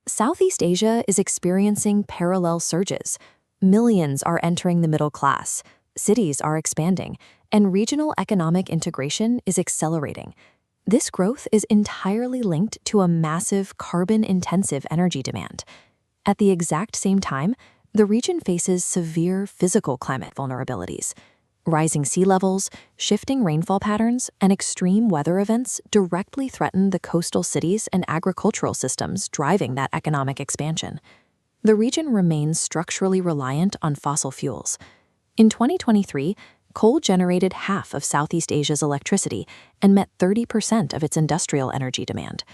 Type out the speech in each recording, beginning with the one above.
Southeast Asia is experiencing parallel surges. Millions are entering the middle class, cities are expanding, and regional economic integration is accelerating. This growth is entirely linked to a massive carbon-intensive energy demand. At the exact same time, the region faces severe physical climate vulnerabilities. Rising sea levels, shifting rainfall patterns, and extreme weather events directly threaten the coastal cities and agricultural systems driving that economic expansion. The region remains structurally reliant on fossil fuels. In 2023, coal generated half of Southeast Asia's electricity and met 30% of its industrial energy demand.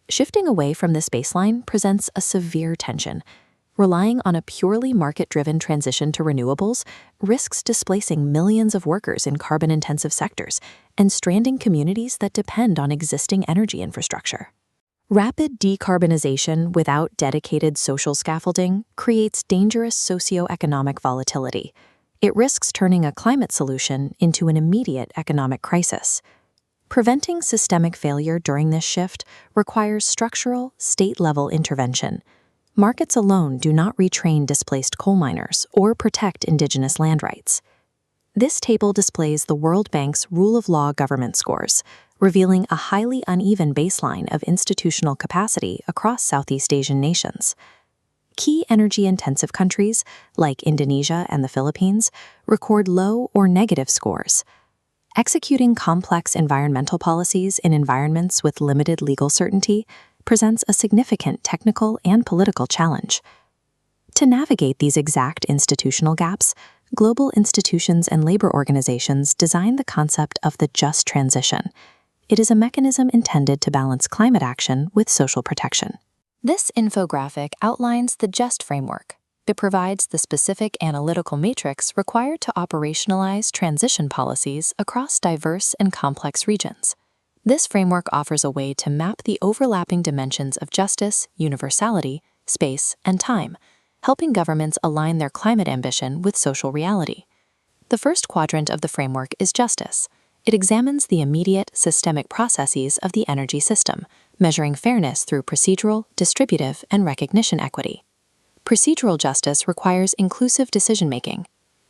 Shifting away from this baseline presents a severe tension. Relying on a purely market-driven transition to renewables risks displacing millions of workers in carbon-intensive sectors and stranding communities that depend on existing energy infrastructure. Rapid decarbonization without dedicated social scaffolding creates dangerous socioeconomic volatility. It risks turning a climate solution into an immediate economic crisis. Preventing systemic failure during this shift requires structural, state-level intervention. Markets alone do not retrain displaced coal miners or protect indigenous land rights. This table displays the World Bank's Rule of Law government scores, revealing a highly uneven baseline of institutional capacity across Southeast Asian nations. Key energy-intensive countries, like Indonesia and the Philippines, record low or negative scores. Executing complex environmental policies in environments with limited legal certainty presents a significant technical and political challenge. To navigate these exact institutional gaps, global institutions and labor organizations design the concept of the just transition. It is a mechanism intended to balance climate action with social protection. This infographic outlines the JUST framework. It provides the specific analytical matrix required to operationalize transition policies across diverse and complex regions. This framework offers a way to map the overlapping dimensions of justice, universality, space, and time, helping governments align their climate ambition with social reality. The first quadrant of the framework is justice. It examines the immediate, systemic processes of the energy system, measuring fairness through procedural, distributive, and recognition equity. Procedural justice requires inclusive decision-making.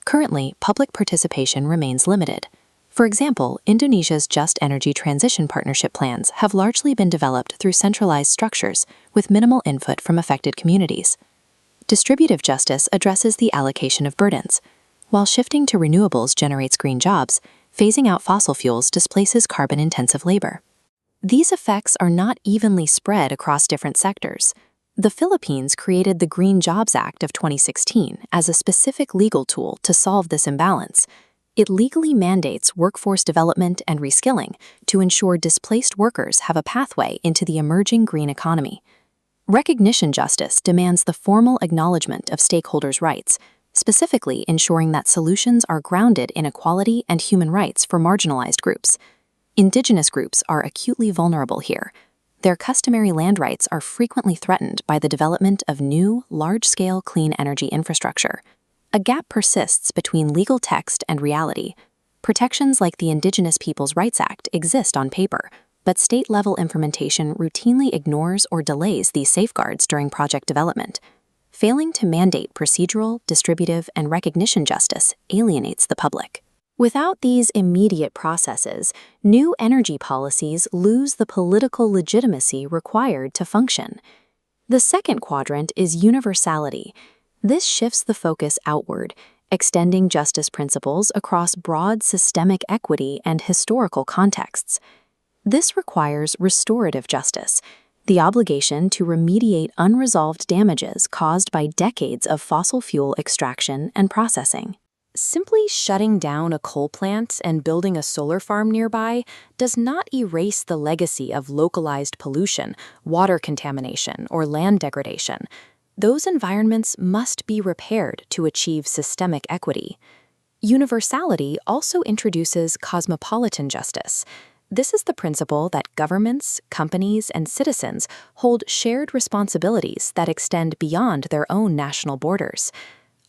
Currently, public participation remains limited. For example, Indonesia's Just Energy Transition Partnership plans have largely been developed through centralized structures with minimal input from affected communities. Distributive justice addresses the allocation of burdens. While shifting to renewables generates green jobs, phasing out fossil fuels displaces carbon-intensive labor. These effects are not evenly spread across different sectors. The Philippines created the Green Jobs Act of 2016 as a specific legal tool to solve this imbalance. It legally mandates workforce development and reskilling to ensure displaced workers have a pathway into the emerging green economy. Recognition justice demands the formal acknowledgement of stakeholders' rights, specifically ensuring that solutions are grounded in equality and human rights for marginalized groups. Indigenous groups are acutely vulnerable here. Their customary land rights are frequently threatened by the development of new, large-scale clean energy infrastructure. A gap persists between legal text and reality. Protections like the Indigenous Peoples' Rights Act exist on paper, but state-level implementation routinely ignores or delays these safeguards during project development. Failing to mandate procedural, distributive, and recognition justice alienates the public. Without these immediate processes, new energy policies lose the political legitimacy required to function. The second quadrant is universality. This shifts the focus outward, extending justice principles across broad systemic equity and historical contexts. This requires restorative justice, the obligation to remediate unresolved damages caused by decades of fossil fuel extraction and processing. Simply shutting down a coal plant and building a solar farm nearby does not erase the legacy of localized pollution, water contamination, or land degradation. Those environments must be repaired to achieve systemic equity. Universality also introduces cosmopolitan justice. This is the principle that governments, companies, and citizens hold shared responsibilities that extend beyond their own national borders.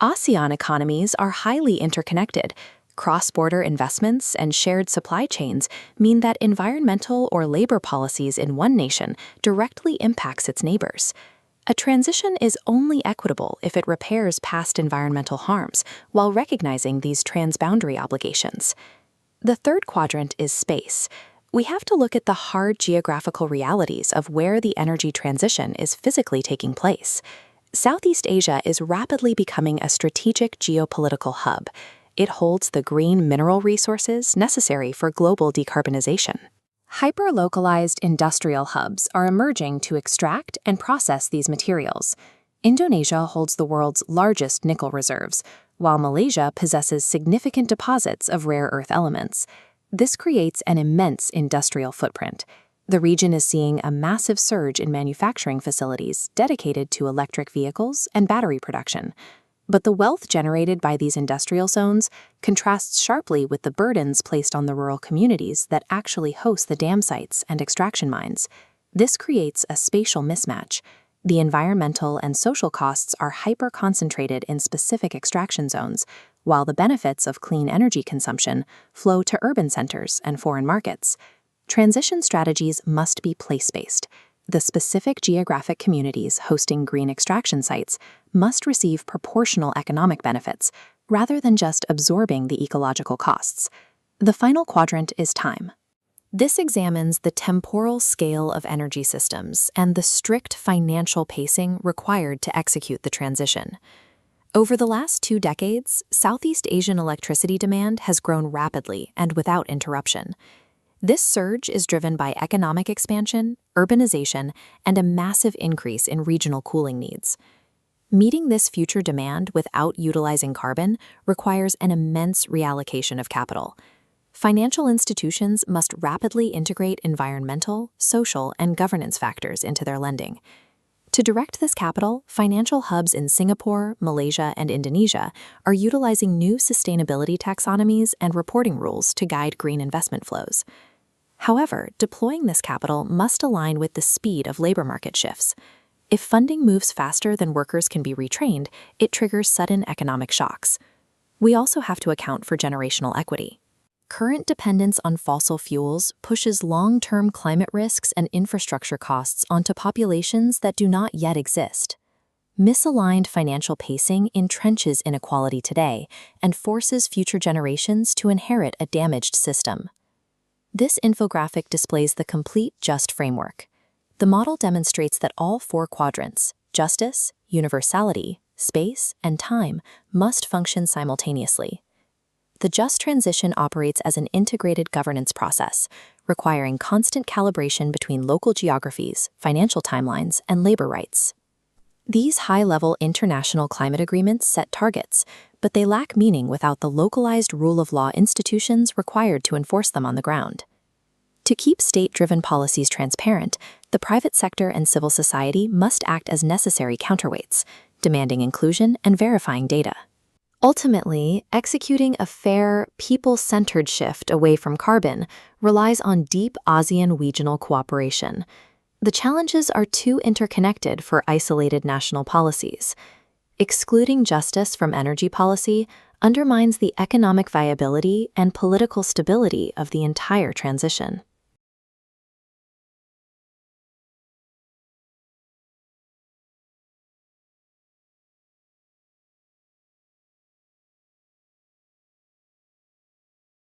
ASEAN economies are highly interconnected. Cross-border investments and shared supply chains mean that environmental or labor policies in one nation directly impacts its neighbors. A transition is only equitable if it repairs past environmental harms while recognizing these transboundary obligations. The third quadrant is space. We have to look at the hard geographical realities of where the energy transition is physically taking place. Southeast Asia is rapidly becoming a strategic geopolitical hub. It holds the green mineral resources necessary for global decarbonization. Hyper-localized industrial hubs are emerging to extract and process these materials. Indonesia holds the world's largest nickel reserves, while Malaysia possesses significant deposits of rare earth elements. This creates an immense industrial footprint. The region is seeing a massive surge in manufacturing facilities dedicated to electric vehicles and battery production. But the wealth generated by these industrial zones contrasts sharply with the burdens placed on the rural communities that actually host the dam sites and extraction mines. This creates a spatial mismatch. The environmental and social costs are hyper-concentrated in specific extraction zones, while the benefits of clean energy consumption flow to urban centers and foreign markets. Transition strategies must be place-based. The specific geographic communities hosting green extraction sites must receive proportional economic benefits, rather than just absorbing the ecological costs. The final quadrant is time. This examines the temporal scale of energy systems and the strict financial pacing required to execute the transition. Over the last 2 decades, Southeast Asian electricity demand has grown rapidly and without interruption. This surge is driven by economic expansion, urbanization, and a massive increase in regional cooling needs. Meeting this future demand without utilizing carbon requires an immense reallocation of capital. Financial institutions must rapidly integrate environmental, social, and governance factors into their lending. To direct this capital, financial hubs in Singapore, Malaysia, and Indonesia are utilizing new sustainability taxonomies and reporting rules to guide green investment flows. However, deploying this capital must align with the speed of labor market shifts. If funding moves faster than workers can be retrained, it triggers sudden economic shocks. We also have to account for generational equity. Current dependence on fossil fuels pushes long-term climate risks and infrastructure costs onto populations that do not yet exist. Misaligned financial pacing entrenches inequality today and forces future generations to inherit a damaged system. This infographic displays the complete JUST framework. The model demonstrates that all 4 quadrants, justice, universality, space, and time, must function simultaneously. The JUST transition operates as an integrated governance process, requiring constant calibration between local geographies, financial timelines, and labor rights. These high-level international climate agreements set targets, but they lack meaning without the localized rule of law institutions required to enforce them on the ground. To keep state-driven policies transparent, the private sector and civil society must act as necessary counterweights, demanding inclusion and verifying data. Ultimately, executing a fair, people-centered shift away from carbon relies on deep ASEAN regional cooperation. The challenges are too interconnected for isolated national policies. Excluding justice from energy policy undermines the economic viability and political stability of the entire transition.